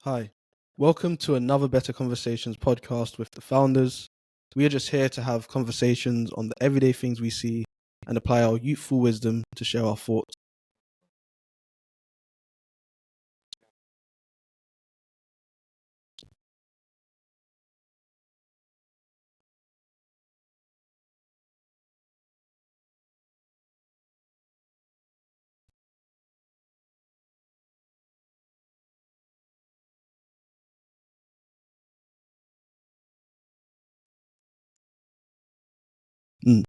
Hi, welcome to another Better Conversations podcast with the founders. We are just here to have conversations on the everyday things we see and apply our youthful wisdom to share our thoughts. Mm,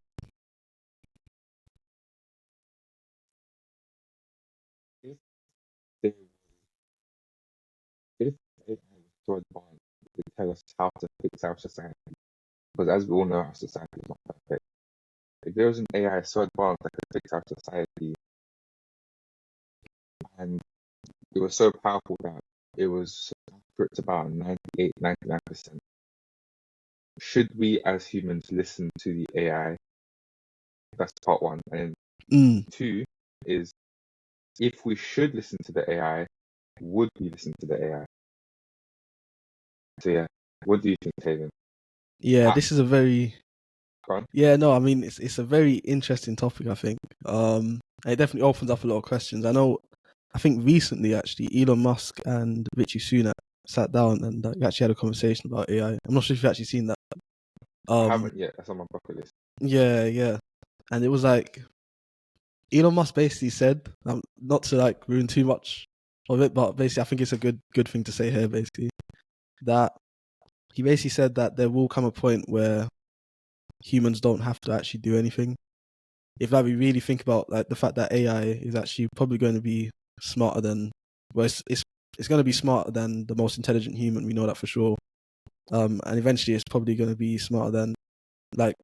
If they if AI was so advanced to tell us how to fix our society, because as we all know, our society is not perfect. If there was an AI so advanced that could fix our society and it was so powerful that it was accurate to about 98, 99%, should we as humans listen to the AI? That's part one. And mm. two is if we should listen to the AI, would we listen to the AI? So yeah, what do you think, Tavian? Yeah, Ah, this is a very go on. it's a very interesting topic. I think it definitely opens up a lot of questions. I think recently actually Elon Musk and Richie Sunak sat down and actually had a conversation about AI. I'm not sure if you've actually seen that. I Um, haven't yet. That's on my bucket list. yeah, and it was like Elon Musk basically said, not to like ruin too much of it, but basically I think it's a good thing to say here. Basically, that he basically said that there will come a point where humans don't have to actually do anything. If like we really think about like the fact that AI is actually probably going to be smarter than, well, it's going to be smarter than the most intelligent human. We know that for sure. And eventually it's probably going to be smarter than like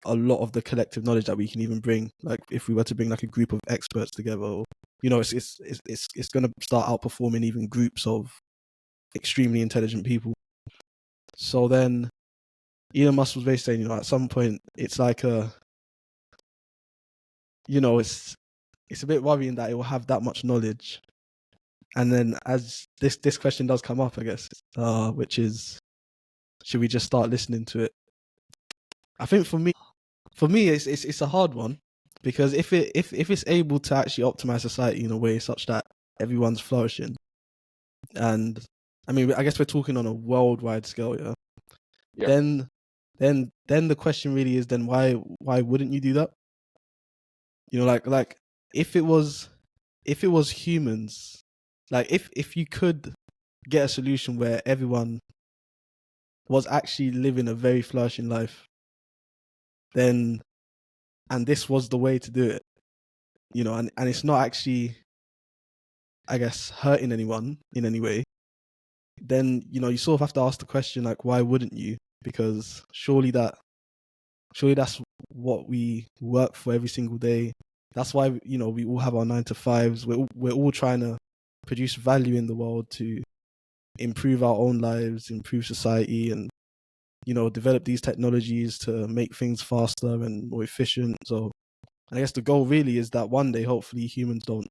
a lot of the collective knowledge that we can even bring. Like if we were to bring like a group of experts together, or, it's going to start outperforming even groups of extremely intelligent people. So then Elon Musk was basically saying, at some point it's like it's a bit worrying that it will have that much knowledge. And then as this question does come up, I guess, which is, should we just start listening to it? I think for me, it's a hard one because if it's able to actually optimize society in a way such that everyone's flourishing, and I mean, I guess we're talking on a worldwide scale, yeah. Yeah. Then, then the question really is, then why wouldn't you do that? Like if it was if it was humans, like if you could get a solution where everyone was actually living a very flourishing life, then and this was the way to do it, and it's not actually, I guess, hurting anyone in any way, then you sort of have to ask the question like, why wouldn't you? Because surely that's what we work for every single day. That's why we all have our 9 to 5s. We're all trying to produce value in the world to improve our own lives, improve society, and develop these technologies to make things faster and more efficient. So I guess the goal really is that one day, hopefully, humans don't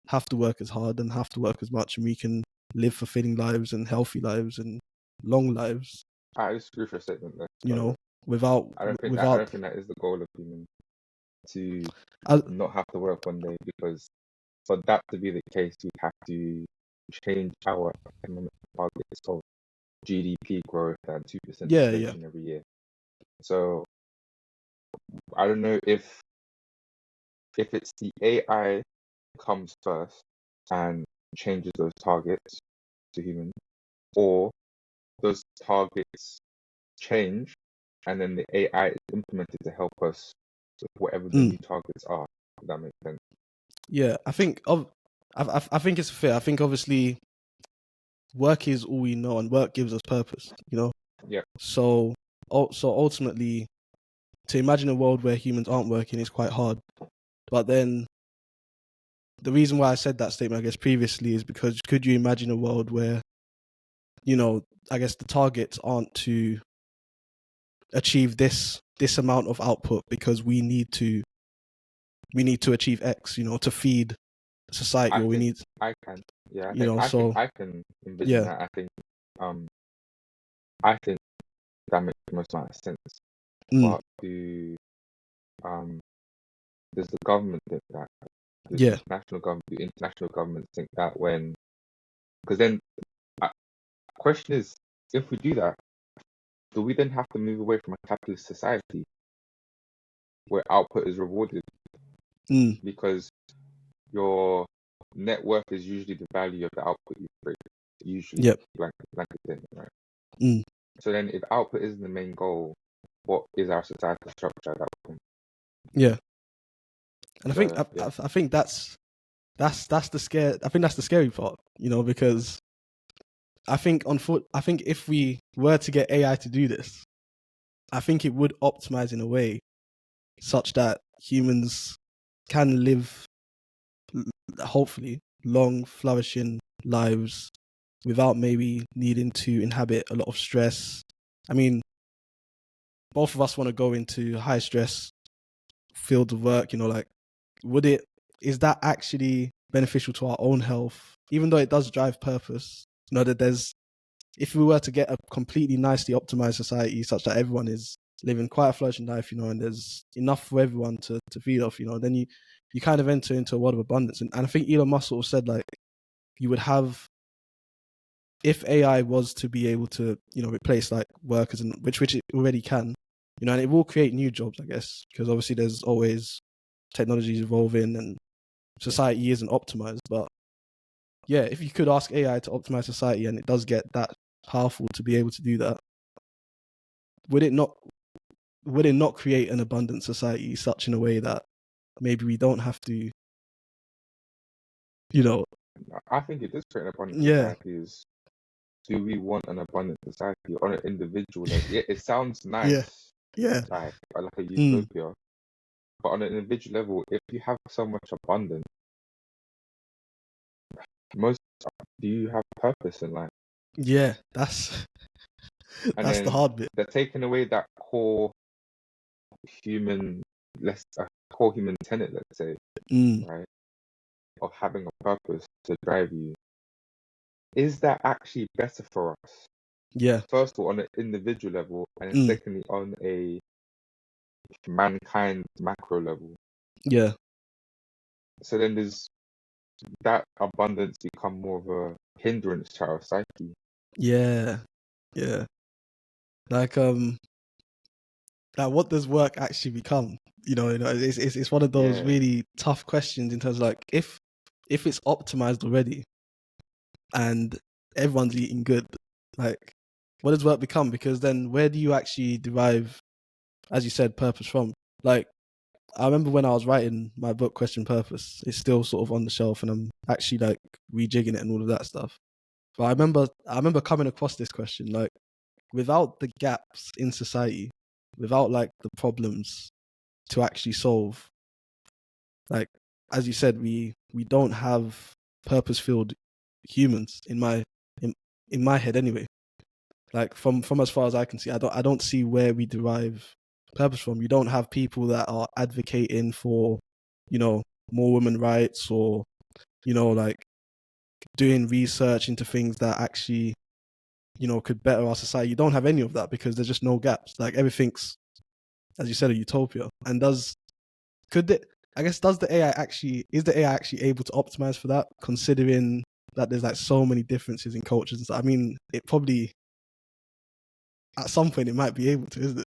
have to work as hard and have to work as much, and we can live fulfilling lives and healthy lives and long lives. I disagree with your statement there. You By the way, know, without I without. don't think that is the goal of humans to I, not have to work one day because for that to be the case, we have to change our economic targets of GDP growth and 2% yeah. inflation every year. So I don't know if it's the AI comes first and changes those targets to humans, or those targets change and then the AI is implemented to help us with whatever the Mm, new targets are. If that makes sense. yeah. I think it's fair. I think obviously work is all we know, and work gives us purpose. Yeah. So ultimately, to imagine a world where humans aren't working is quite hard. But then the reason why I said that statement, I guess, previously is because could you imagine a world where, I guess the targets aren't to achieve this amount of output because we need to achieve X, to feed society, I or we think need, I can. Yeah, you know. I think So I can envision yeah, that. Um I think that makes the most amount of sense. mm, But um does the government think that? yeah, Do international governments think that when? Because then, uh, question is, if we do that, do we then have to move away from a capitalist society where output is rewarded? mm, Because your net worth is usually the value of the output you create, usually yep, blanket statement, right? mm, So then, if output isn't the main goal, what is our societal structure at that point? yeah. And I think So yeah, I think that's the scare. I think that's the scary part, you know, because I think if we were to get AI to do this, I think it would optimize in a way such that humans can live, hopefully, long, flourishing lives without maybe needing to inhabit a lot of stress. I mean, both of us want to go into high stress field of work, you know, like, is that actually beneficial to our own health? Even though it does drive purpose, you know, that if we were to get a completely nicely optimized society such that everyone is living quite a flourishing life, you know, and there's enough for everyone to feed off, you know, then you kind of enter into a world of abundance. And I think Elon Musk sort of said, like, you would have, if AI was to be able to, you know, replace like workers, and which it already can, you know, and it will create new jobs, I guess, because obviously there's always technologies evolving and yeah. society isn't optimized. But yeah, if you could ask AI to optimize society and it does get that powerful to be able to do that, would it not create an abundant society such in a way that maybe we don't have to, you know, I think it does create an abundant yeah, society. Do we want an abundant society on an individual level? Yeah, it sounds yeah, nice, yeah, like a mm, utopia, but on an individual level, if you have so much abundance, most do you have purpose in life? yeah, that's And that's the then hard bit. they're taking away that human, core human tenet, let's say, Mm, right, of having a purpose to drive you. Is that actually better for us? yeah, First of all, on an individual level, and then mm, secondly, on a mankind macro level. yeah, So then does that abundance become more of a hindrance to our psyche? yeah, yeah. Like what does work actually become? You know, it's one of those Yeah, really tough questions in terms of, like, if it's optimized already and everyone's eating good, like, what does work become? Because then where do you actually derive, as you said, purpose from? Like, I remember when I was writing my book, Question Purpose, it's still sort of on the shelf and I'm actually like rejigging it and all of that stuff. But I remember coming across this question, like, without the gaps in society, without like the problems to actually solve, like, as you said, we don't have purpose filled humans in my head anyway. Like, from as far as I can see, I don't see where we derive purpose from. You don't have people that are advocating for, you know, more women rights, or, you know, like, doing research into things that actually, you know, could better our society. You don't have any of that because there's just no gaps. Like, everything's, as you said, a utopia. And could the I guess does the AI actually is the AI actually able to optimize for that, considering that there's like so many differences in cultures and stuff? I mean, it probably, at some point, it might be able to, isn't it?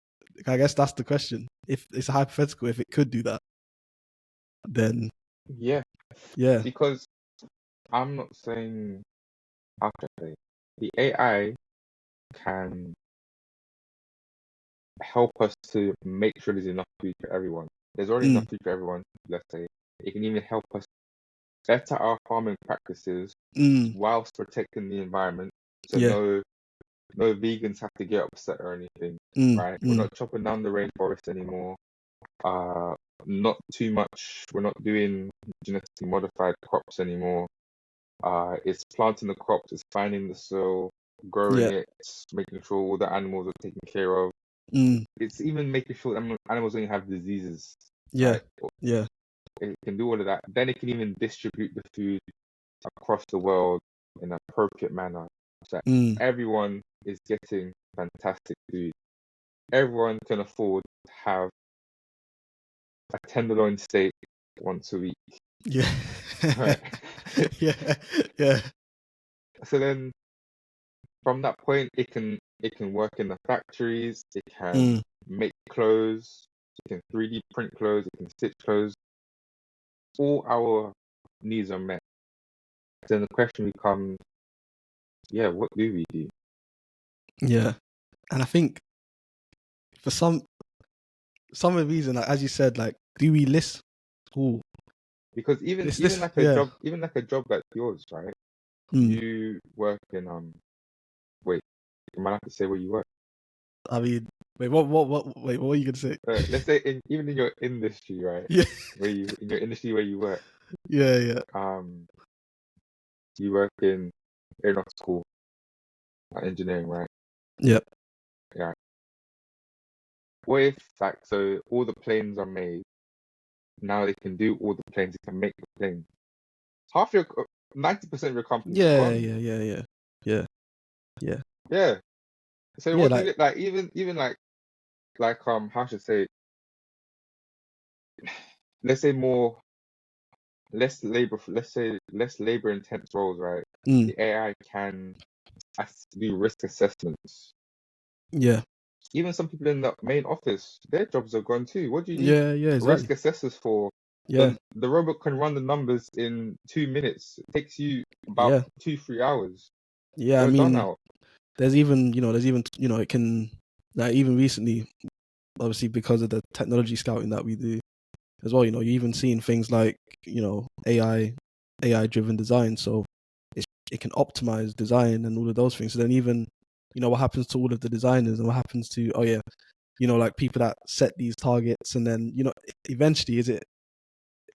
I guess that's the question. If it's a hypothetical, if it could do that, then yeah, yeah, because I'm not saying how can I say the AI can help us to make sure there's enough food for everyone. There's already enough mm, food for everyone, let's say. It can even help us better our farming practices mm, whilst protecting the environment. So yeah, no vegans have to get upset or anything, mm, right? We're mm, not chopping down the rainforest anymore. Uh, not too much. We're not doing genetically modified crops anymore. It's planting the crops, it's finding the soil, growing yeah, it, making sure all the animals are taken care of. mm, It's even making sure animals don't have diseases, yeah, right? yeah, it can do all of that. Then it can even distribute the food across the world in an appropriate manner, so that Mm. everyone is getting fantastic food. Everyone can afford to have a tenderloin steak once a week, Yeah. right? Yeah. Yeah. So then from that point, it can work in the factories. It can Mm. make clothes. It can 3D print clothes. It can stitch clothes. All our needs are met. Then the question becomes, yeah, what do we do? Yeah. And I think for some reason, like, as you said, like, do we list? Ooh, Because even this, even like a yeah. job, even like a job like yours, right? Mm. You work in wait, you might have to say where you work. I mean, wait, wait, what were you gonna say? Let's say even in your industry, right? Yeah. Where you in your industry where you work, Yeah. Yeah. um, you work in aeronautical engineering, right? Yeah. Yeah. What if like so all the planes are made now? They can do all the planes. They can make the planes. Half your 90% of your company's Yeah. gone. Yeah. Yeah. Yeah. Yeah. Yeah. Yeah. So Yeah. what do Like, you like? Even like how should I say? Let's say more let's say less labor intense roles, right? mm, The AI can do risk assessments. yeah. Even some people in the main office, their jobs are gone too. What do you need Yeah. Yeah. risk Exactly. assessors for? Yeah. The robot can run the numbers in 2 minutes. It takes you about Yeah. 2-3 hours. Yeah. I You're done mean, out. it can, like, even recently, obviously because of the technology scouting that we do as well, you're even seeing things like, AI driven design. So it can optimize design and all of those things. So then even, what happens to all of the designers, and what happens to, oh yeah, like people that set these targets, and then, eventually is it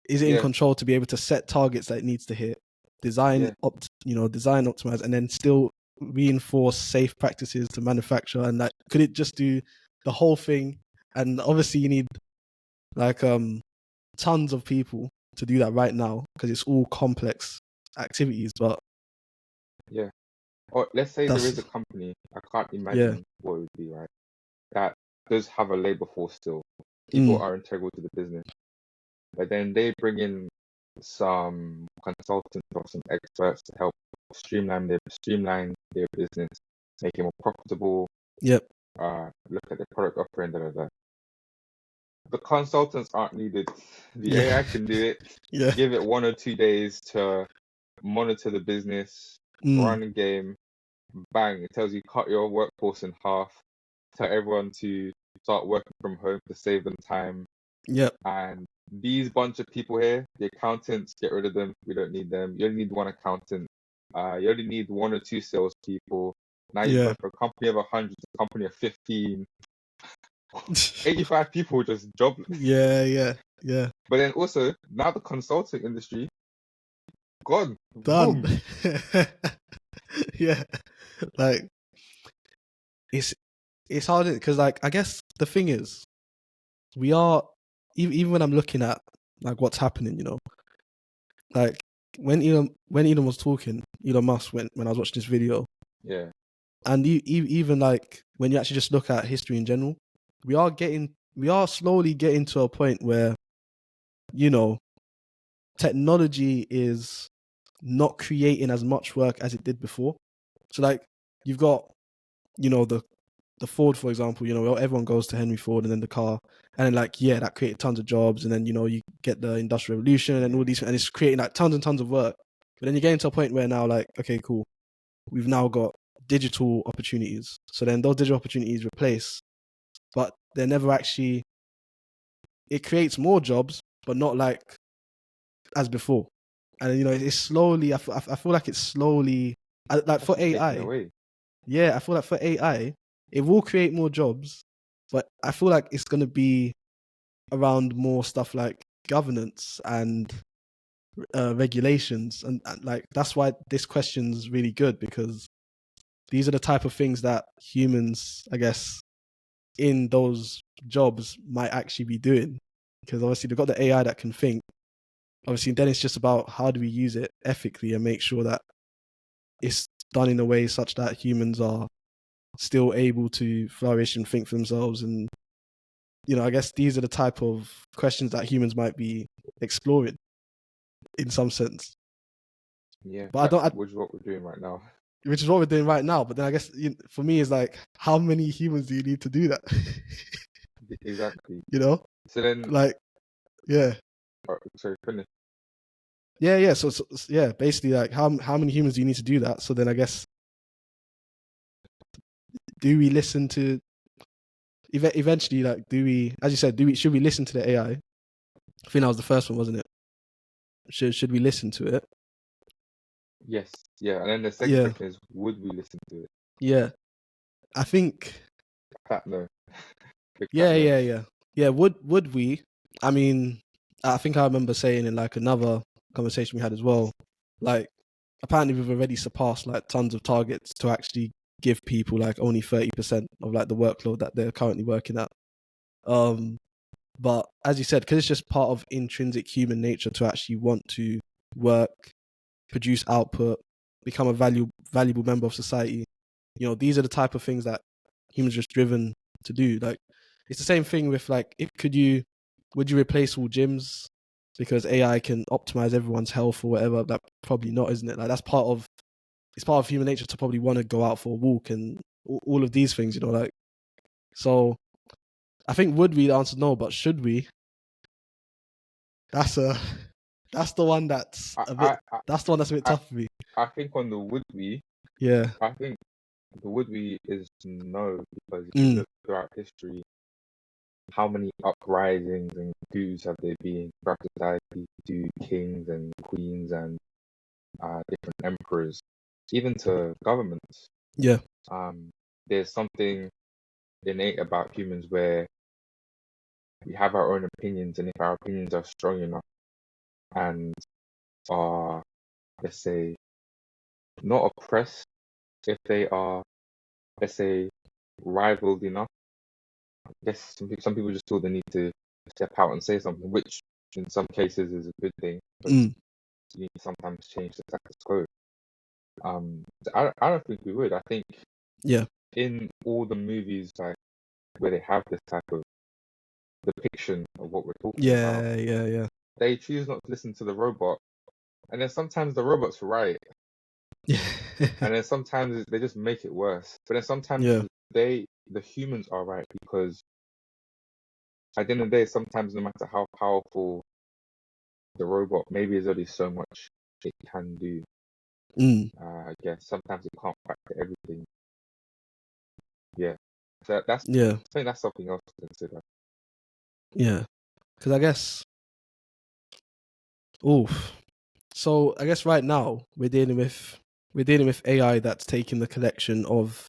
in Yeah, control to be able to set targets that it needs to hit, yeah, design optimize, and then still reinforce safe practices to manufacture? And like, could it just do the whole thing? And obviously you need, like, tons of people to do that right now, because it's all complex activities. But yeah. Or let's say there is that's, a company, I can't yeah. imagine what it would be, right? That does have a labor force still. People Mm, are integral to the business. But then they bring in some consultants or some experts to help streamline their business, make it more profitable, yep. look at the product offering, da da da. The consultants aren't needed. The Yeah. AI can do it. Yeah. Give it 1 or 2 days to monitor the business, Mm, run the game, bang, it tells you cut your workforce in half, tell everyone to start working from home to save them time. yep. And these bunch of people here, the accountants, get rid of them. We don't need them. You only need one accountant. You only need 1 or 2 salespeople. Now you've Yeah. gone from a company of 100 to a company of 15. 85 people just jobless. Yeah. Yeah. Yeah. But then also, now the consulting industry, gone. Done. Boom. Yeah. Like, it's it's hard because, like, I guess the thing is, we are, even when I'm looking at, like, what's happening, like, when Elon was talking, Elon Musk, when I was watching this video, Yeah, and even like when you actually just look at history in general, we are slowly getting to a point where, you know technology is not creating as much work as it did before. So, like, you've got, the Ford, for example, everyone goes to Henry Ford, and then the car, and then, like, yeah, that created tons of jobs, and then, you get the Industrial Revolution and yeah, all these, and it's creating, like, tons and tons of work. But then you're getting to a point where now, like, okay, cool, we've now got digital opportunities. So then those digital opportunities replace, but they're never actually. It creates more jobs, but not like as before. And it's slowly. I feel like it's slowly, like, for actually taken AI. away. Yeah, I feel like for AI, it will create more jobs, but I feel like it's gonna be around more stuff like governance and regulations, and like, that's why this question's really good, because these are the type of things that humans, I guess, in those jobs might actually be doing, because obviously they've got the AI that can think, obviously then it's just about how do we use it ethically and make sure that it's done in a way such that humans are still able to flourish and think for themselves. And I guess these are the type of questions that humans might be exploring in some sense. Yeah, But I don't, which is what we're doing right now. which is what we're doing right now. But then I guess for me, it's like, how many humans do you need to do that? Exactly. you know, So then, like, yeah, sorry, finish. yeah. So yeah, basically, like, how many humans do you need to do that? So then I guess, do we listen to eventually, like, do we, as you said, should we listen to the AI? I think that was the first one, wasn't it? Should we listen to it? Yes, yeah. And then the second Yeah, question is, would we listen to it? yeah. I think, Fat no. Big fat yeah, no. yeah, yeah, yeah. Would we? I mean, I think I remember saying in like another conversation we had as well, like, apparently we've already surpassed like tons of targets to actually give people like only 30% of like the workload that they're currently working at. But as you said, because it's just part of intrinsic human nature to actually want to work, produce output, become a valuable member of society. These are the type of things that humans are just driven to do. Like, it's the same thing with like, would you replace all gyms because AI can optimize everyone's health or whatever? That probably not, isn't it? Like, it's part of human nature to probably want to go out for a walk and all of these things. Like, so I think would we? The answer no, but should we? That's that's the one that's I, a bit. I, I, That's the one that's a bit I, tough for me. I think on the would we, Yeah. I think the would we is no, because if you Mm. look throughout history, how many uprisings and coups have there been throughout society to kings and queens and different emperors, even to governments? Yeah. There's something innate about humans where we have our own opinions, and if our opinions are strong enough and are, let's say, not oppressed, if they are, let's say, rivaled enough, I guess some people just feel the need to step out and say something, which in some cases is a good thing because Mm. you need to sometimes change the status quo. I don't think we would. I think Yeah. in all the movies like where they have this type of depiction of what we're talking about, Yeah. Yeah. Yeah. they choose not to listen to the robot, and then sometimes the robot's right, Yeah. and then sometimes they just make it worse. But then sometimes Yeah. the humans are right because at the end of the day, sometimes no matter how powerful the robot, maybe there's only so much it can do. Mm. I guess sometimes it can't factor everything. Yeah, so that's Yeah. I think that's something else to consider. Yeah. Because I guess, oof. So I guess right now we're dealing with AI that's taking the collection of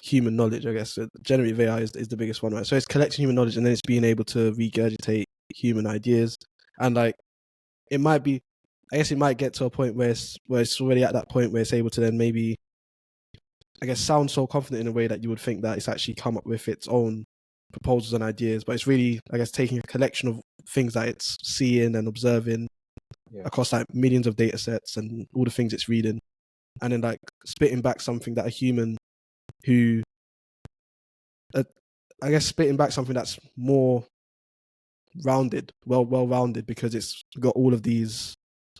human knowledge. I guess generative AI is the biggest one, right? So it's collecting human knowledge and then it's being able to regurgitate human ideas, and like, it might be, I guess it might get to a point where it's already at that point where it's able to then maybe, I guess, sound so confident in a way that you would think that it's actually come up with its own proposals and ideas, but it's really, I guess, taking a collection of things that it's seeing and observing Yeah, across like millions of data sets and all the things it's reading, and then like spitting back something that a human who, uh, I guess, spitting back something that's more rounded, well rounded, because it's got all of these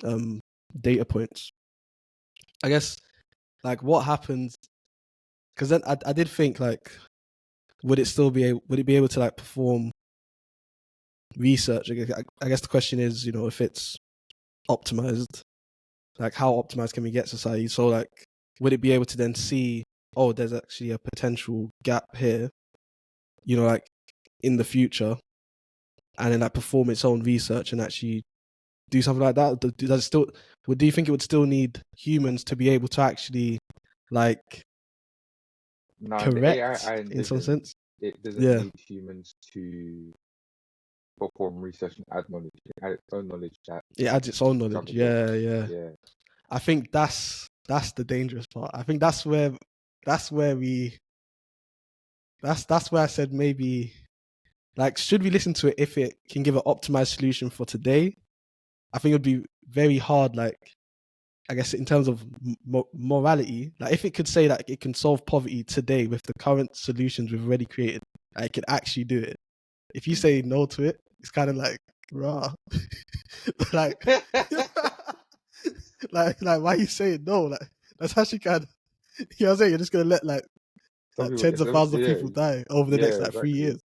um, data points. I guess, like, what happens? Because then I did think, like, would it be able to like perform research? I guess the question is, if it's optimized, like, how optimized can we get society? So like, would it be able to then see, oh, there's actually a potential gap here, like, in the future, and then like perform its own research and actually do something like that? Does it still? Do you think it would still need humans to be able to actually, like, now in the AI correct I in some envision, sense? it doesn't Yeah, need humans to perform research and add knowledge. It add its own knowledge that it adds its own knowledge. something else. Yeah, yeah. Yeah, I think that's the dangerous part. I think that's where we that's where I said maybe, like, should we listen to it if it can give an optimized solution for today, I think it would be very hard, like, I guess in terms of morality, like if it could say that it can solve poverty today with the current solutions we've already created, it can actually do it. If you say no to it, it's kind of like, rah. like, like, why are you saying no? Like, that's actually kind of, you know what I'm saying? You're just gonna let like Some people, tens of thousands of people die over the next like 3 exactly. years.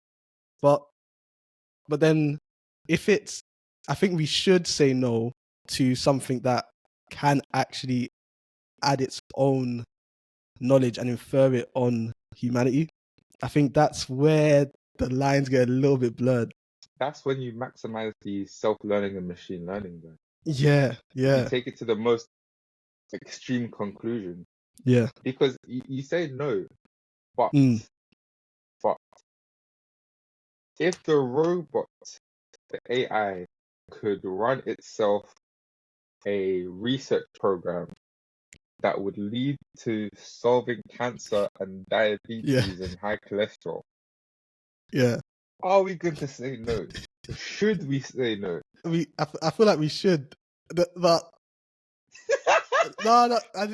But then if it's, I think we should say no to something that can actually add its own knowledge and infer it on humanity. I think that's where the lines get a little bit blurred. That's when you maximize the self-learning and machine learning, though. Yeah, You yeah, take it to the most extreme conclusion yeah. because you say no, but Mm, but if the robot, the AI, could run itself a research program that would lead to solving cancer and yeah, diabetes and high cholesterol, yeah. are we going to say no? Should we say no? I feel like we should, but no, no. I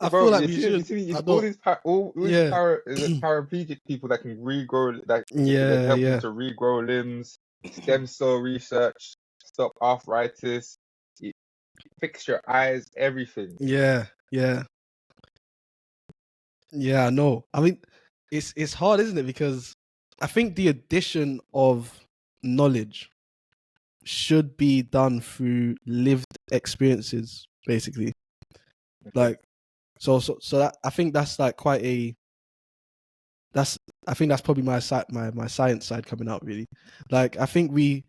feel Bro, like we should. it's I all don't. these Yeah, is it paraplegic people that can regrow, that they can yeah, help them yeah, to regrow limbs, stem cell research, stop arthritis, y- fix your eyes, everything. yeah, yeah, yeah. No, I mean, it's hard, isn't it? Because I think the addition of knowledge should be done through lived experiences, basically. Okay. Like, so that, I think that's like quite a, that's, I think that's probably my science side coming out, really. Like, I think we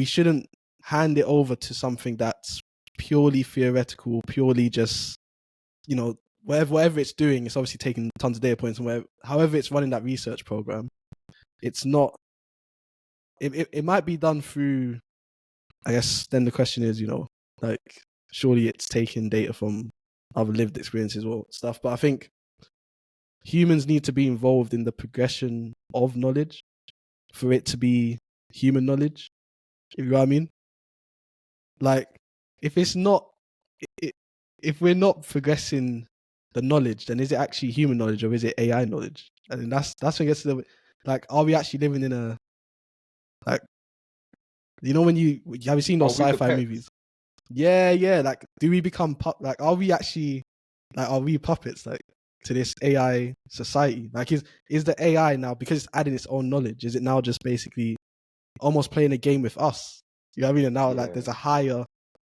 shouldn't hand it over to something that's purely theoretical, purely just, you know, whatever it's doing. It's obviously taking tons of data points, and however it's running that research program, it's not. It might be done through, I guess then the question is, like, surely it's taking data from other lived experiences or stuff. But I think humans need to be involved in the progression of knowledge for it to be human knowledge. If you know what I mean? Like, if it's not, I if we're not progressing the knowledge, then is it actually human knowledge or is it AI knowledge? And that's when it gets to the, like, are we actually living in a, like, when you have you seen Are those we the sci-fi pets? movies? Yeah, yeah. Like, do we become like, are we actually, like, are we puppets, like, to this AI society? Like, is the AI now, because it's adding its own knowledge? Is it now just basically almost playing a game with us? You know what I mean? And now, like, Yeah,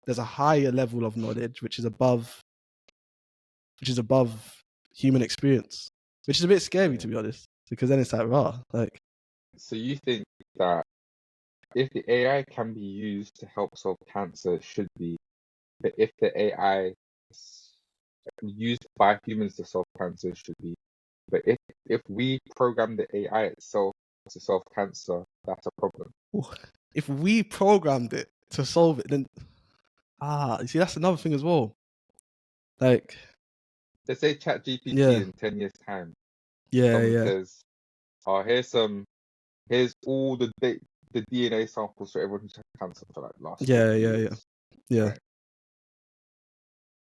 there's a higher level of knowledge which is above human experience, which is a bit scary, yeah. to be honest, because then it's like, raw, like, So you think that if the AI can be used to help solve cancer, it should be, but if the AI is used by humans to solve cancer, it should be. But if we program the AI itself to solve cancer, that's a problem. if we programmed it to solve it, then you see, that's another thing as well. Like, Let's say ChatGPT yeah, in 10 years' time, yeah, someone yeah, says, "Oh, here's all the DNA samples for everyone who's had cancer for like last yeah, 20 yeah, yeah, years, yeah,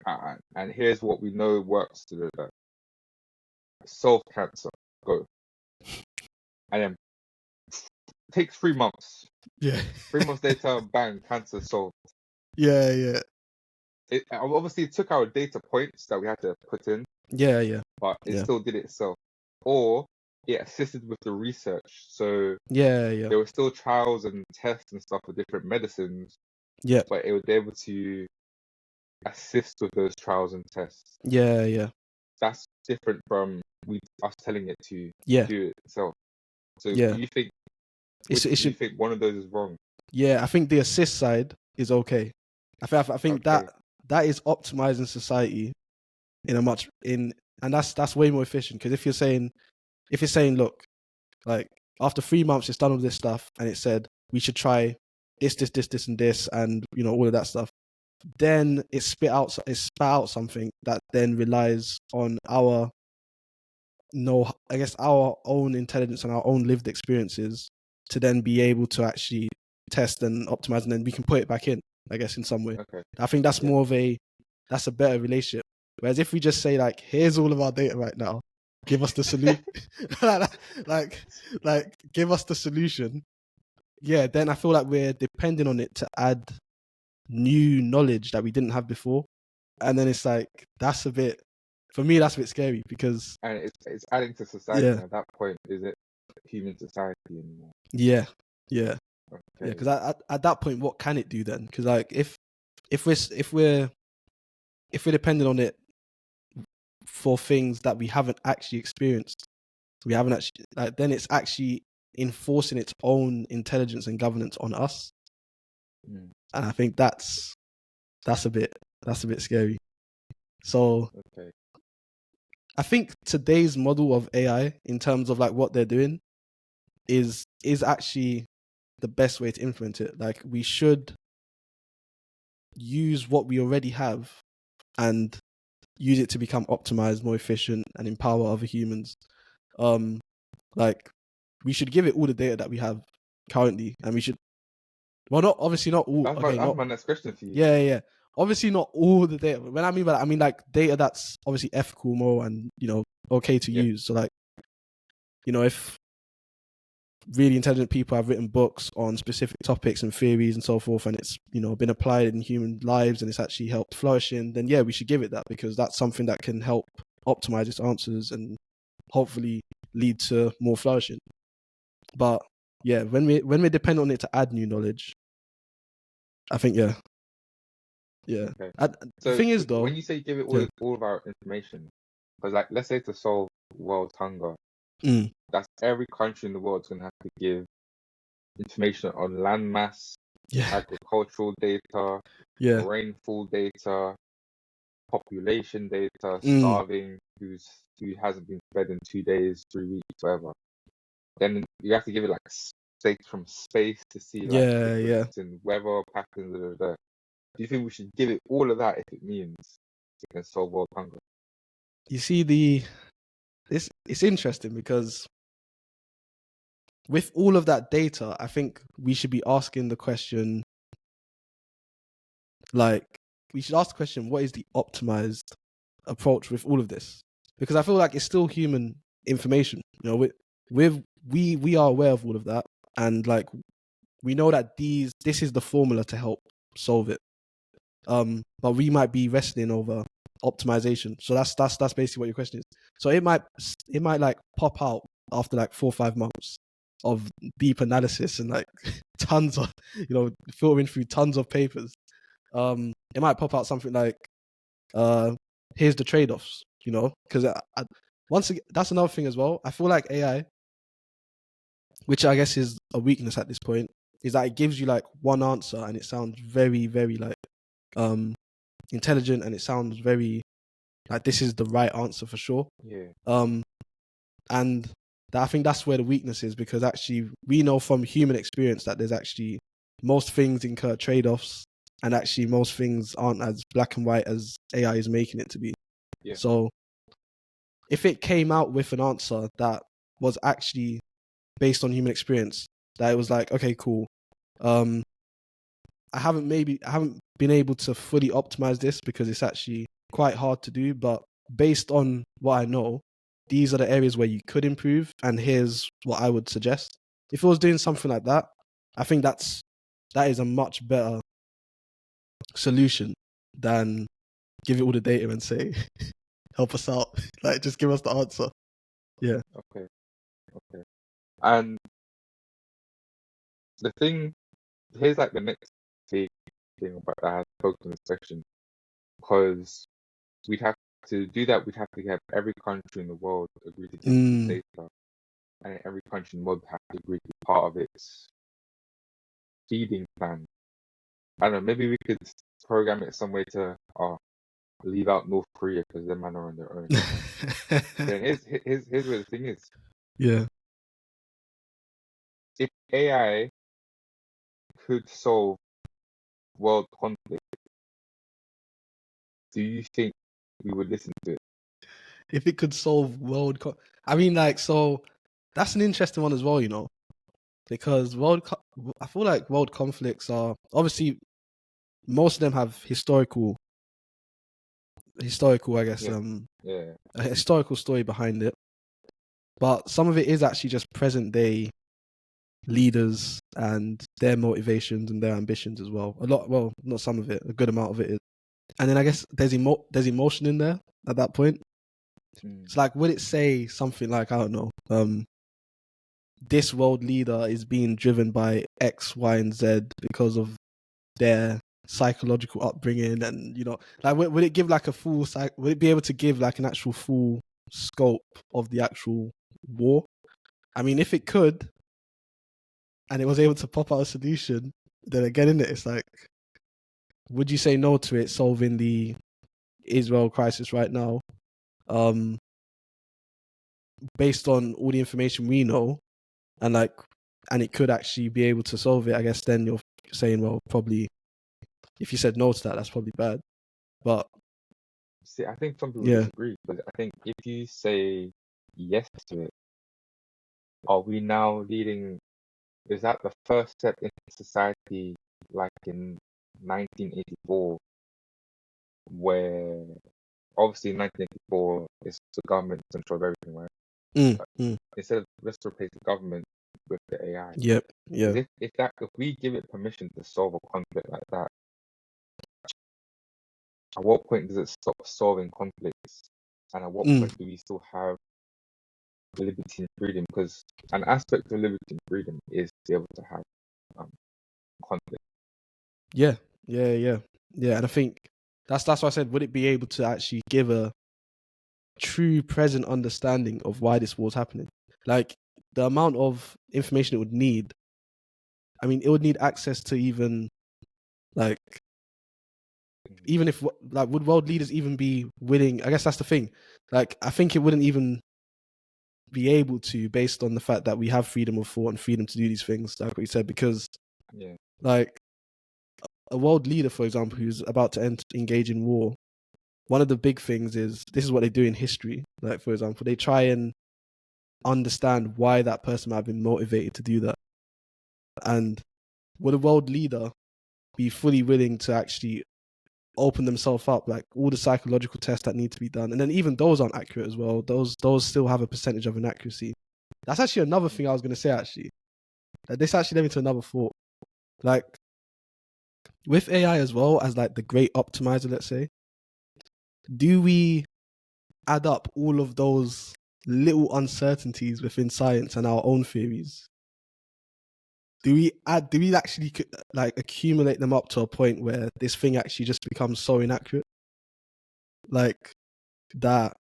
right? And here's what we know works to solve cancer. Go." And then takes 3 months. yeah, 3 months later, bang, cancer solved. yeah, yeah, It obviously took our data points that we had to put in, yeah, yeah, but it yeah, still did it itself. Or it assisted with the research. So yeah, yeah, there were still trials and tests and stuff for different medicines, yeah, but it was able to assist with those trials and tests. yeah, yeah, That's different from us telling it to yeah, do it itself. So yeah. do you think It do you should, think one of those is wrong? yeah. I think the assist side is okay. I think Okay. that is optimizing society in a much in, and that's way more efficient, because if it's saying, look, like, after 3 months it's done all this stuff and it said we should try this and this, and all of that stuff, then it spat out something that then relies on our, no, I guess, our own intelligence and our own lived experiences to then be able to actually test and optimize, and then we can put it back in, I guess, in some way. Okay. I think that's Yeah. more of that's a better relationship. Whereas if we just say like, here's all of our data right now, give us the solution, like give us the solution. Yeah, then I feel like we're depending on it to add new knowledge that we didn't have before. And then it's like, for me, that's a bit scary because, And it's adding to society. yeah, And at that point, is it human society anymore? yeah, yeah, yeah. Okay. Because at that point, what can it do then? Because like, if we're dependent on it for things that we haven't actually experienced, we haven't actually, like, then it's actually enforcing its own intelligence and governance on us. Mm. And I think that's a bit scary. So Okay. I think today's model of AI, in terms of like what they're doing, is actually the best way to implement it. Like, we should use what we already have and use it to become optimized, more efficient, and empower other humans. Like, we should give it all the data that we have currently, and we should, well, not obviously not all. That's Okay, my not, next question for you. yeah. Obviously not all the data. When I mean by that, I mean like data that's obviously ethical, moral, and okay to Yeah. use. So like, if really intelligent people have written books on specific topics and theories and so forth, and it's been applied in human lives and it's actually helped flourishing, then yeah, we should give it that, because that's something that can help optimize its answers and hopefully lead to more flourishing. But yeah, when we depend on it to add new knowledge, I think yeah. Okay. The So thing is though, when you say give it yeah, all of our information, because like let's say to solve world hunger, mm, that's every country in the world is gonna have to give information on land mass, yeah, agricultural data, yeah, rainfall data, population data, mm, starving, who hasn't been fed in 2 days, 3 weeks, whatever. Then you have to give it like data from space to see like yeah. difference in weather patterns. Do you think we should give it all of that if it means it can solve world hunger? You see, it's interesting because with all of that data, I think we should be asking the question, like, we should ask the question, what is the optimized approach with all of this? Because I feel like it's still human information. We are aware of all of that, and like, we know that this is the formula to help solve it. But we might be wrestling over optimization. So that's basically what your question is. So it might like pop out after like 4 or 5 months of deep analysis and like tons of filtering through tons of papers. It might pop out something like, here's the trade-offs, because once again, that's another thing as well. I feel like AI, which I guess is a weakness at this point, is that it gives you like one answer and it sounds very, very like intelligent, and it sounds very like this is the right answer for sure. Yeah. And I think that's where the weakness is, because actually we know from human experience that there's actually most things incur trade-offs, and actually most things aren't as black and white as AI is making it to be. Yeah. So if it came out with an answer that was actually based on human experience, that it was like, okay, cool. I haven't been able to fully optimize this because it's actually quite hard to do, but based on what I know, these are the areas where you could improve, and here's what I would suggest. If it was doing something like that, I think that is a much better solution than give it all the data and say, help us out. Like, just give us the answer. Yeah. Okay. And the thing here's like the next big thing about that I had focused on this section, because we'd have to do that. We'd have to have every country in the world agree to give us this data, and every country in the world have to agree to part of its feeding plan. I don't know. Maybe we could program it some way to leave out North Korea because they're man are on their own. Then here's where the thing is. Yeah. If AI could solve world conflict, do you think we would listen to it? If it could solve I mean, like, so that's an interesting one as well, because I feel like world conflicts are obviously most of them have historical, I guess, Yeah, yeah, a historical story behind it, but some of it is actually just present day leaders and their motivations and their ambitions as well. A lot, well, not some of it, a good amount of it is. And then I guess there's emotion in there at that point. mm, It's like, would it say something like, I don't know, this world leader is being driven by X, Y, and Z because of their psychological upbringing, and like, would it give like a full would it be able to give like an actual full scope of the actual war? I mean, if it could, and it was able to pop out a solution, then again, in it, it's like, would you say no to it solving the Israel crisis right now? Um, Based on all the information we know, and like, and it could actually be able to solve it. I guess then you're saying, well, probably if you said no to that, that's probably bad. But see, I think some people yeah, disagree, but I think if you say yes to it, are we now leading? Is that the first step in society, like in 1984, where obviously in 1984 it's the government control of everything, right? mm, But mm, instead of let's replace the government with the AI. yep, yeah, Because if we give it permission to solve a conflict like that, at what point does it stop solving conflicts? And at what mm, point do we still have liberty and freedom? Because an aspect of liberty and freedom is to be able to have conflict. yeah, yeah. And I think that's why I said, would it be able to actually give a true present understanding of why this war's happening? Like, the amount of information it would need. I mean, it would need access to even like, Mm, even if like, would world leaders even be willing? I guess that's the thing. Like, I think it wouldn't even be able to, based on the fact that we have freedom of thought and freedom to do these things, like what you said, because yeah. like a world leader, for example, who's about to engage in war, one of the big things is this is what they do in history. Like, for example, they try and understand why that person might have been motivated to do that. And would a world leader be fully willing to actually open themselves up, like all the psychological tests that need to be done? And then even those aren't accurate as well. Those still have a percentage of inaccuracy. That's actually another thing I was going to say, actually. Like, this actually led me to another thought. Like, with AI as well as like the great optimizer, let's say, do we add up all of those little uncertainties within science and our own theories? Do we actually like accumulate them up to a point where this thing actually just becomes so inaccurate, like that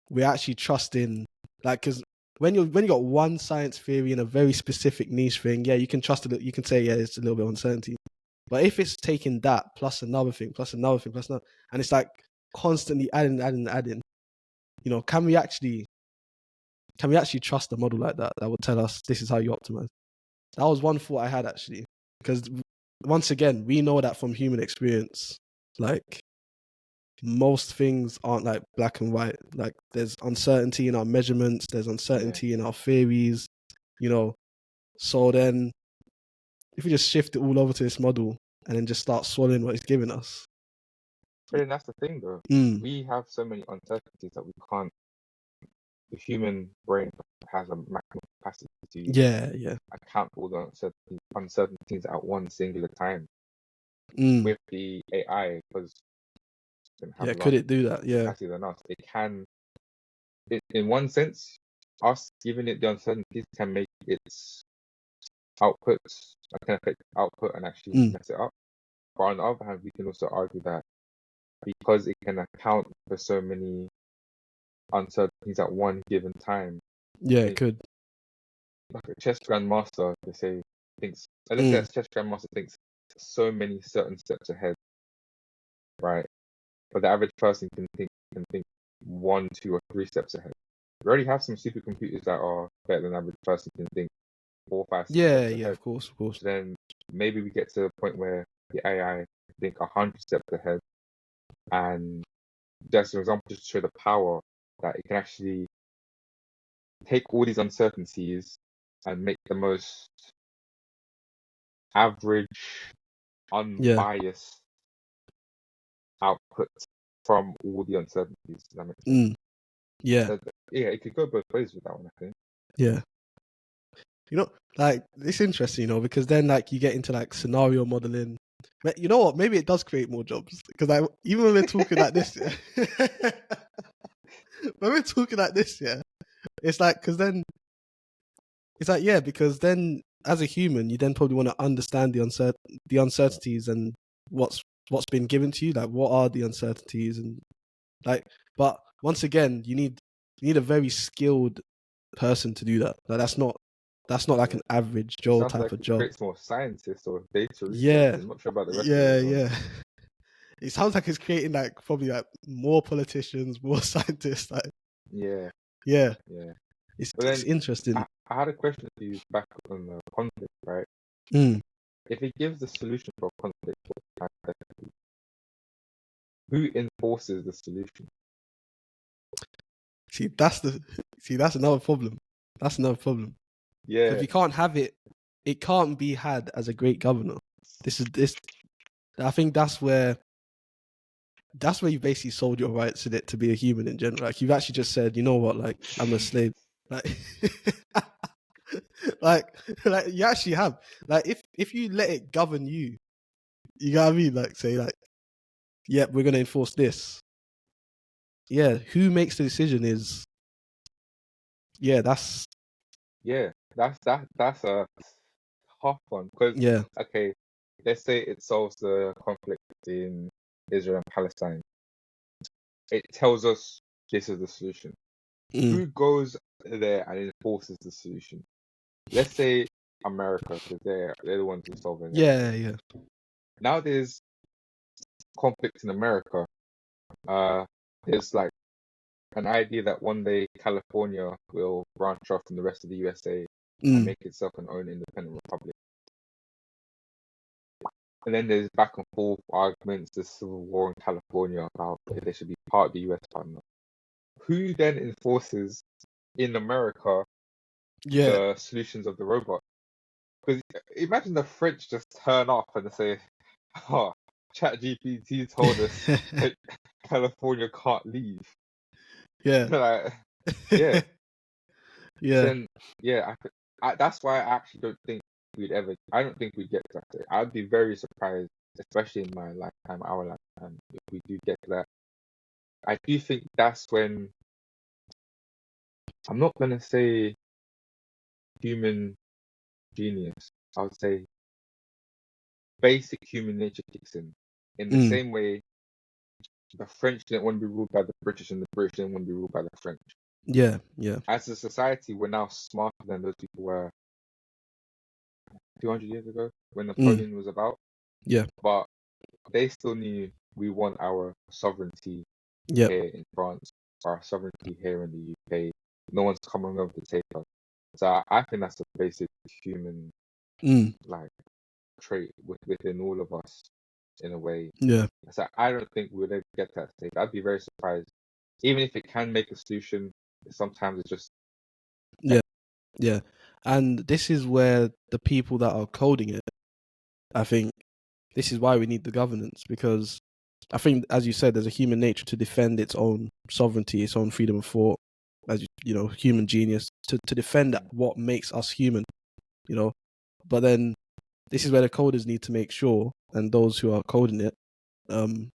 we actually trust in, like, because when you got one science theory in a very specific niche thing, yeah, you can trust it. You can say, yeah, it's a little bit of uncertainty. But if it's taking that plus another thing, plus another thing, plus another, and it's like constantly adding, can we actually trust a model like that that would tell us this is how you optimize? That was one thought I had, actually, because once again, we know that from human experience, like, most things aren't like black and white. Like, there's uncertainty in our measurements, there's Yeah. uncertainty in our theories, you know. So then, if we just shift it all over to this model and then just start swallowing what it's giving us, But then that's the thing, though. mm, We have so many uncertainties that we can't. The human brain has a maximum capacity to yeah, yeah, account for all the uncertainties at one singular time. mm, With the AI, because it can have yeah. a Could larger it do that? Yeah, capacity than us, it can. In one sense, us giving it the uncertainties can make its outputs can affect output and actually mm, mess it up. But on the other hand, we can also argue that because it can account for so many uncertainties at one given time, yeah. It it, could. like a chess grandmaster, they say, thinks, let's say a Mm, chess grandmaster thinks so many certain steps ahead, right? But the average person can think 1, 2, or 3 steps ahead. We already have some supercomputers that are better than the average person can think 4, 5, 6 yeah, steps yeah. ahead. Of course, of course. So then maybe we get to the point where the AI think 100 steps ahead, and just an example just to show the power that it can actually take all these uncertainties and make the most average, Yeah. unbiased output from all the uncertainties. Does that make sense? Yeah. Yeah, it could go both ways with that one, I think. Yeah. Like it's interesting, because then like you get into like scenario modeling. But you know what? Maybe it does create more jobs because even when we're talking like this, when we're talking like this, it's like because then as a human, you then probably want to understand the uncertainties and what's been given to you. Like, what are the uncertainties and like? But once again, you need a very skilled person to do that. Like, that's not like Yeah. an average It Joe sounds type like of it job. creates more scientists or data researchers. Yeah, I'm not sure about the rest of yeah, those ones. yeah. It sounds like it's creating like probably like more politicians, more scientists. Like, Yeah, yeah, yeah. But it's then interesting. I had a question for you back on the conflict, right? Mm. If it gives the solution for conflict, hypothetically, who enforces the solution? See, that's another problem. That's another problem. Because Yeah, we can't have it. It can't be had as a great governor. This is this. I think that's where you basically sold your rights in it to be a human in general. Like you've actually just said, you know what, like I'm a slave. Like, like, like you actually have. Like if you let it govern you, you know what I mean? Like say like, yeah, we're gonna enforce this. Yeah, who makes the decision is that's yeah. That's a tough one because yeah. okay, let's say it solves the conflict in Israel and Palestine. It tells us this is the solution. Mm. Who goes there and enforces the solution? Let's say America, because they're the ones who solving Yeah, everything. yeah. Now there's conflict in America. Uh, there's like an idea that one day California will branch off from the rest of the USA and Mm. make itself an own independent republic. And then there's back and forth arguments, the civil war in California about if they should be part of the US or not. Who then enforces in America Yeah. the solutions of the robot? Because imagine the French just turn off and say, "Oh, ChatGPT told us that California can't leave." Yeah. Like, yeah. Yeah. Then yeah, that's why I actually don't think we'd ever. I don't think we'd get to that day. I'd be very surprised, especially in my lifetime, our lifetime, if we do get to that. I do think that's when I'm not gonna say human genius. I would say basic human nature kicks in. In the Mm. same way, the French didn't want to be ruled by the British, and the British didn't want to be ruled by the French. Yeah. Yeah. As a society, we're now smarter than those people were 200 years ago when Mm. Napoleon was about. Yeah. But they still knew we want our sovereignty Yeah. here in France, our sovereignty here in the UK. No one's coming over to take us. So I think that's a basic human Mm. like trait within all of us in a way. Yeah. So I don't think we'll ever get to that stage. I'd be very surprised. Even if it can make a solution, sometimes it's just Yeah. Yeah. And this is where the people that are coding it, I think this is why we need the governance, because I think, as you said, there's a human nature to defend its own sovereignty, its own freedom of thought, as human genius to defend what makes us human, you know. But then this is where the coders need to make sure, and those who are coding it,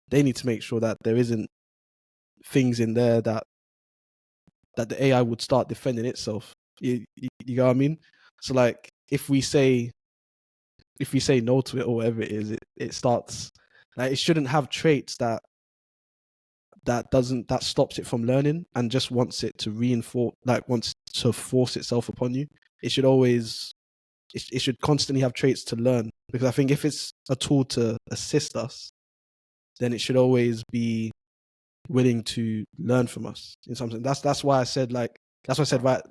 they need to make sure that there isn't things in there that the AI would start defending itself. You know what I mean? So like if we say no to it or whatever it is, it starts like it shouldn't have traits that stops it from learning and just wants it to reinforce, like wants to force itself upon you. It should always it should constantly have traits to learn, because I think if it's a tool to assist us, then it should always be willing to learn from us in something. That's why I said right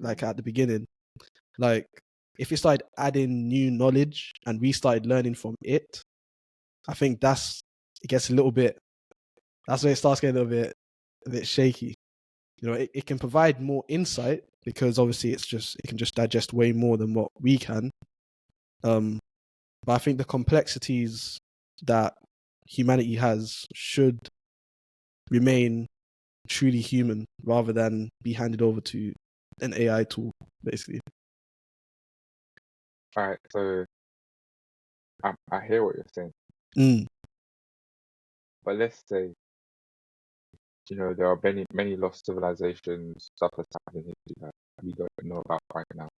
like at the beginning, like if it started adding new knowledge and we started learning from it, I think it gets a little bit, that's where it starts getting a bit shaky. It can provide more insight because obviously it can just digest way more than what we can. But I think the complexities that humanity has should remain truly human rather than be handed over to an AI tool, basically. All right, so I hear what you're saying, but let's say, there are many lost civilizations, stuff that's happening in history that we don't know about right now.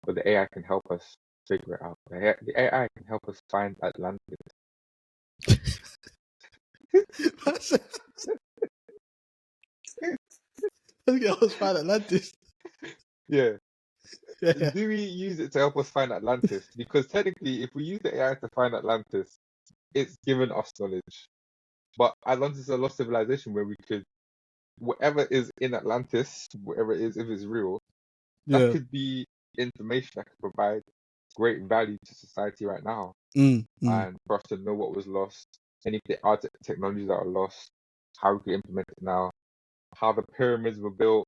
But the AI can help us figure it out. The AI can help us find Atlantis. I was fine Atlantis. Yeah. Yeah. Do we use it to help us find Atlantis? Because technically, if we use the AI to find Atlantis, it's given us knowledge. But Atlantis is a lost civilization where we could, whatever is in Atlantis, whatever it is, if it's real, that Yeah. could be information that could provide great value to society right now. And for us to know what was lost, any of the art technologies that are lost, how we can implement it now, how the pyramids were built,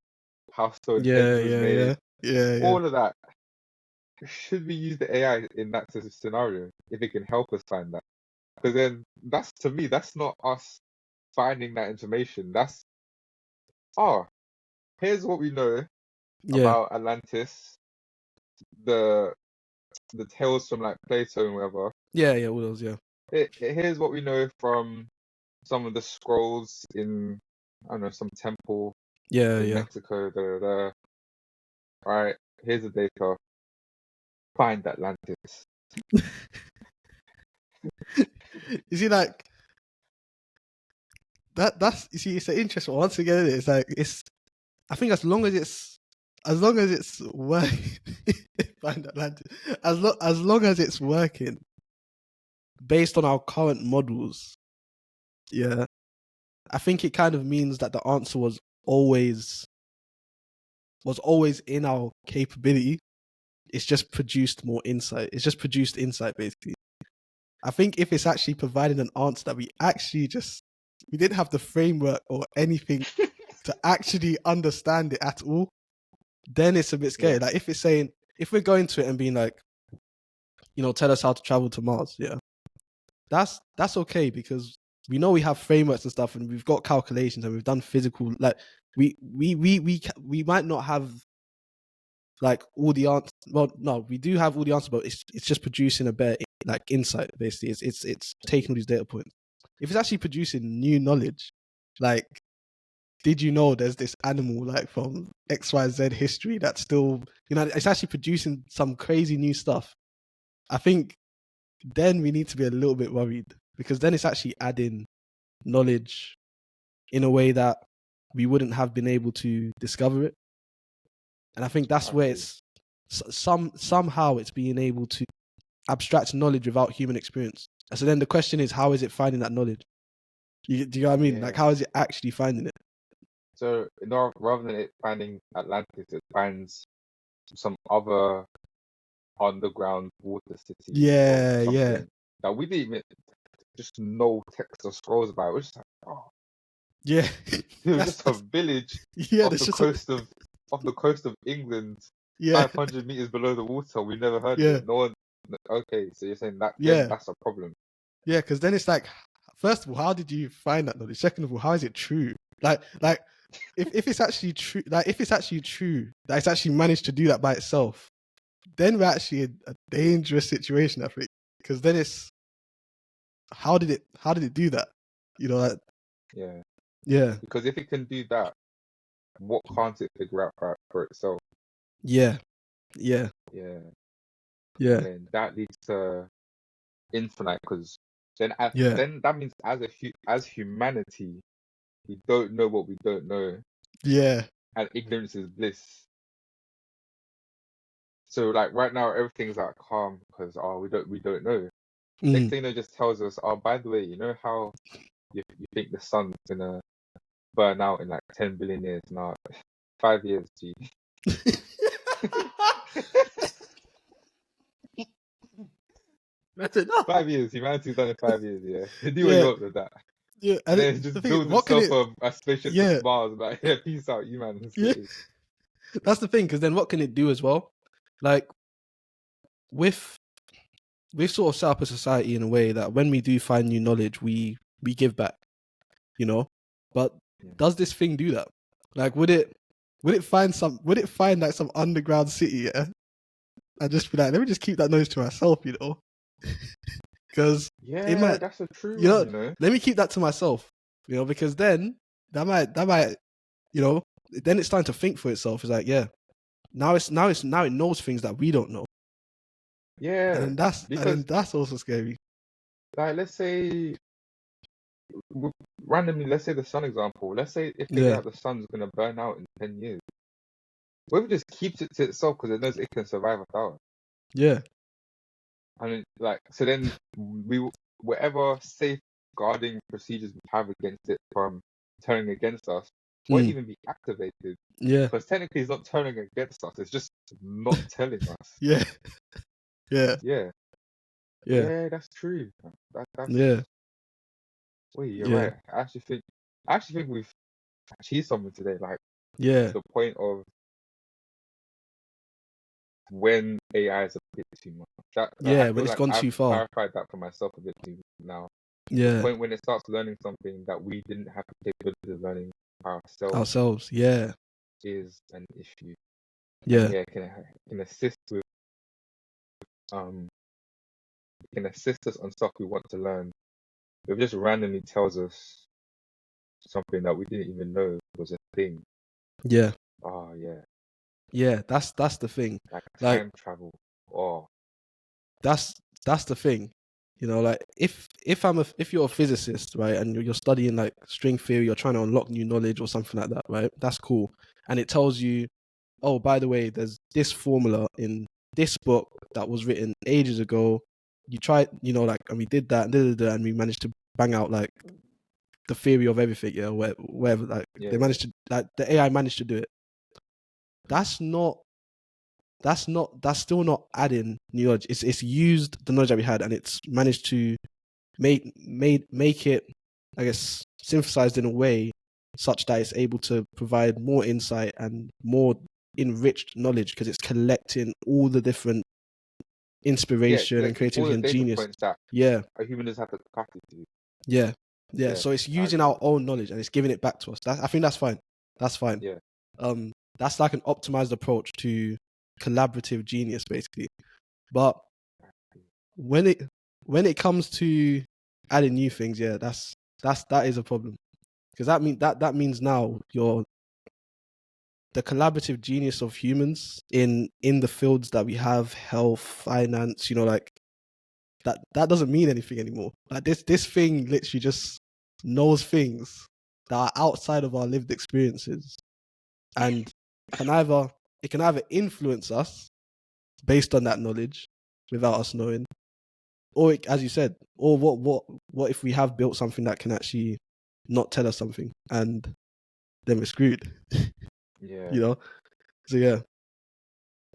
how Stonehenge was made, Yeah. all of that. Should we use the AI in that scenario if it can help us find that? Because then to me, that's not us finding that information. That's, here's what we know Yeah. about Atlantis, the tales from like Plato and whatever. Yeah, all those, yeah. Here's what we know from some of the scrolls in, I don't know, some temple in Mexico. All right, here's the data. Find Atlantis. You see, like that's you see, it's an interesting one. Once again, it's like I think as long as it's working, find Atlantis. As long as it's working based on our current models, yeah, I think it kind of means that the answer was always in our capability. It's just produced more insight. It's just produced insight, basically. I think if it's actually providing an answer that we didn't have the framework or anything to actually understand it at all, then it's a bit scary. Yeah. Like if it's saying, if we're going to it and being like, tell us how to travel to Mars, yeah, that's okay, because we know we have frameworks and stuff, and we've got calculations, and we've done physical, like we might not have like all the answers. Well, no, we do have all the answers, but it's just producing a better like insight. Basically, it's taking all these data points. If it's actually producing new knowledge, like, did you know there's this animal like from XYZ history that's still, it's actually producing some crazy new stuff. I think then we need to be a little bit worried, because then it's actually adding knowledge in a way that we wouldn't have been able to discover it. And I think that's where it's somehow it's being able to abstract knowledge without human experience. And so then the question is, how is it finding that knowledge? Do you know what I mean? Yeah. Like, how is it actually finding it? So rather than it finding Atlantis, it finds some other underground water city or something that we didn't even just know text or scrolls about. It was just like, yeah. it was just a village off the coast of England, 500 meters below the water. We never heard of it. No one. Okay, so you're saying that then that's a problem. Yeah, because then it's like, first of all, how did you find that knowledge? Second of all, how is it true? Like if it's actually true, that it's actually managed to do that by itself, then we're actually in a dangerous situation, I think. Because then it's, how did it do that? Yeah. Because if it can do that, what can't it figure out for itself? Yeah. And that leads to infinite, because then that means as humanity, we don't know what we don't know. Yeah. And ignorance is bliss. So like right now everything's like calm because we don't know. Next thing it just tells us, by the way, you know how you think the sun's gonna burn out in like 10 billion years now? 5 years, G. 5 years, humanity's done in 5 years, yeah. Do what you want with that. Yeah, and then it just builds itself a spaceship to Mars, like, yeah, peace out, you man. That's the thing, because then what can it do as well? Like with we've sort of set up a society in a way that when we do find new knowledge, we give back, you know. But Yeah. does this thing do that? Like, would it find like some underground city, yeah, and just be like, let me just keep that knowledge to myself, you know, because it Yeah, might, that's a true you one, know, you know. let me keep that to myself, you know, because then that might, you know, then it's starting to think for itself. It's like, yeah, now it knows things that we don't know, Yeah, and because then that's also scary. like let's say randomly, let's say the sun example. Let's say it figures Yeah, out the sun's gonna burn out in 10 years. What if it just keeps it to itself because it knows it can survive without it? yeah, I mean, like, so then whatever safeguarding procedures we have against it from turning against us won't mm, even be activated yeah, because technically it's not turning against us. It's just not telling us. yeah, yeah, Yeah, yeah, yeah, that's true. yeah, That's wait, you're yeah, right. I actually think we've achieved something today. Like yeah, the point of when AI is a bit too much. That like, I yeah. When feel it's like gone I've too far. clarified that for myself a bit too now. The Yeah, point when it starts learning something that we didn't have the capability of learning ourselves ourselves. Yeah, is an issue. And yeah, yeah, can assist with um it can assist us on stuff we want to learn. It just randomly tells us something that we didn't even know was a thing. yeah, Oh yeah, yeah. That's the thing. like Like time travel. Oh that's the thing. You know, like if you're a physicist, right, and you're studying like string theory, you're trying to unlock new knowledge or something like that, right? That's cool. And it tells you, oh, by the way, there's this formula in this book that was written ages ago. You tried, you know, like, and we did that, and we managed to bang out like the theory of everything, yeah, wherever, like yeah, they yeah, managed to, like the AI managed to do it. That's not that's still not adding new knowledge. It's used the knowledge that we had and it's managed to make it, I guess, synthesized in a way such that it's able to provide more insight and more enriched knowledge because it's collecting all the different yeah. It's inspiration and collecting all creativity the and data genius. points that Yeah, a human just have the capacity to do. yeah, yeah. Yeah, So it's I using agree. our own knowledge and it's giving it back to us. I think that's fine. That's fine. Yeah, That's like an optimized approach to collaborative genius, basically. But when it comes to adding new things, yeah, that is a problem because that means now you're the collaborative genius of humans in the fields that we have, health, finance, you know, like that doesn't mean anything anymore. Like this thing literally just knows things that are outside of our lived experiences and can either it can either influence us based on that knowledge without us knowing, or as you said, or what if we have built something that can actually not tell us something and then we're screwed. yeah, You know, so yeah,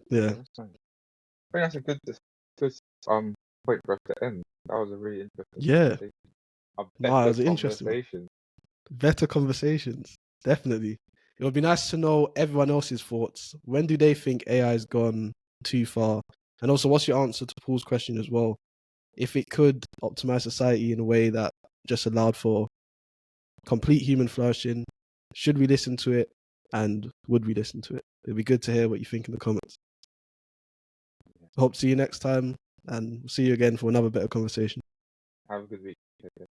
yeah. yeah, That's fine. I think that's a good point for us to end. That was a really interesting yeah. conversation. A No, it better was an interesting one. conversation. Better conversations, definitely. It would be nice to know everyone else's thoughts. When do they think AI has gone too far? And also, what's your answer to Paul's question as well? If it could optimize society in a way that just allowed for complete human flourishing, should we listen to it? And would we listen to it? It'd be good to hear what you think in the comments. Hope to see you next time and we'll see you again for another better conversation. Have a good week. Take care.